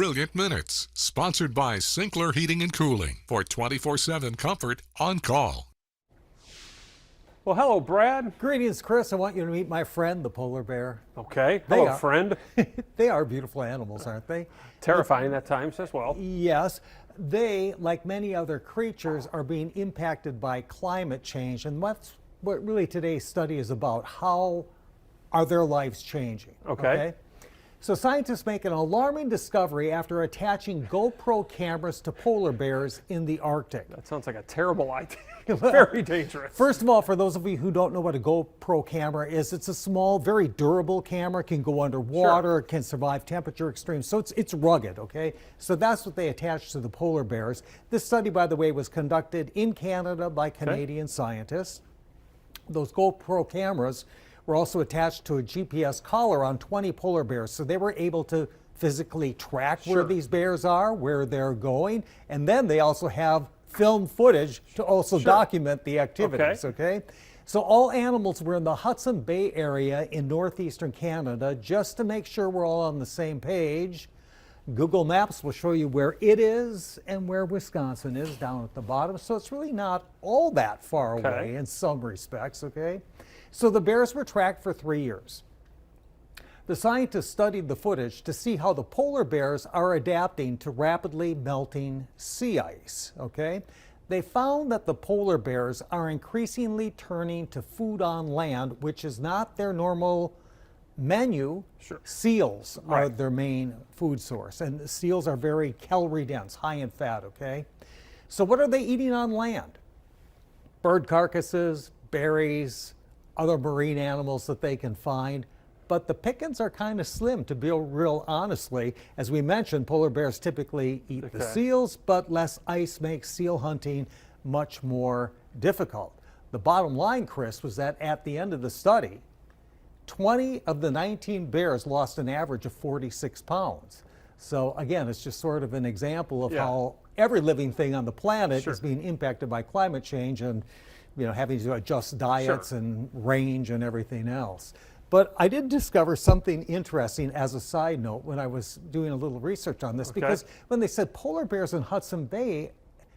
Brilliant Minutes, sponsored by Sinclair Heating and Cooling for 24/7 comfort on call. Well, hello, Brad. Greetings, Chris. I want you to meet my friend, the polar bear. Okay. They Hello, are- friend. They are beautiful animals, aren't they? Terrifying at times as well. Yes. They, like many other creatures, are being impacted by climate change. And that's what really today's study is about. How are their lives changing? Okay. So scientists make an alarming discovery after attaching GoPro cameras to polar bears in the Arctic. That sounds like a terrible idea. Very dangerous. First of all, for those of you who don't know what a GoPro camera is, it's a small, very durable camera, can go underwater, Sure. can survive temperature extremes, so it's rugged, okay? So that's what they attached to the polar bears. This study, by the way, was conducted in Canada by Canadian scientists. Those GoPro cameras were also attached to a GPS collar on 20 polar bears, so they were able to physically track where Sure. these bears are, where they're going, and then they also have film footage to also Sure. document the activities, okay? So all animals were in the Hudson Bay area in northeastern Canada. Just to make sure we're all on the same page, Google Maps will show you where it is and where Wisconsin is down at the bottom. So it's really not all that far Okay. away in some respects, okay? So the bears were tracked for 3 years. The scientists studied the footage to see how the polar bears are adapting to rapidly melting sea ice, okay? They found that the polar bears are increasingly turning to food on land, which is not their normal menu. Sure. Seals are Right. their main food source, and seals are very calorie dense, high in fat, okay? So what are they eating on land? Bird carcasses, berries, other marine animals that they can find. But the pickings are kind of slim, to be real honestly. As we mentioned, polar bears typically eat the Okay. seals, but less ice makes seal hunting much more difficult. The bottom line, Chris, was that at the end of the study, 20 of the 19 bears lost an average of 46 pounds. So again, it's just sort of an example of Yeah. how every living thing on the planet Sure. is being impacted by climate change and having to adjust diets Sure. and range and everything else. But I did discover something interesting as a side note when I was doing a little research on this, Okay. because when they said polar bears in Hudson Bay,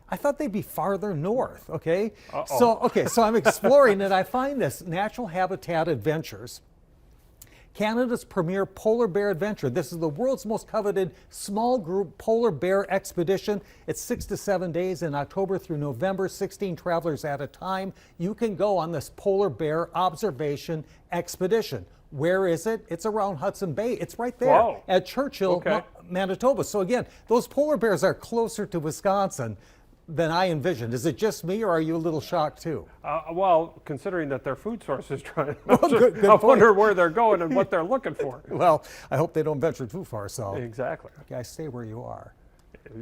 I thought they'd be farther north, okay? Uh-oh. So I'm exploring and I find this Natural Habitat Adventures, Canada's premier polar bear adventure. This is the world's most coveted small group polar bear expedition. It's 6 to 7 days in October through November, 16 travelers at a time. You can go on this polar bear observation expedition. Where is it? It's around Hudson Bay. It's right there Whoa. at Churchill, Okay. Manitoba. So again, those polar bears are closer to Wisconsin than I envisioned. Is it just me, or are you a little shocked too? Well, considering that their food source is trying, good I point. wonder where they're going and what they're looking for. Well, I hope they don't venture too far south. Exactly. Guys, stay where you are.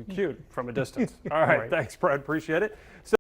Cute from a distance. All right. Right. Thanks, Brad. Appreciate it.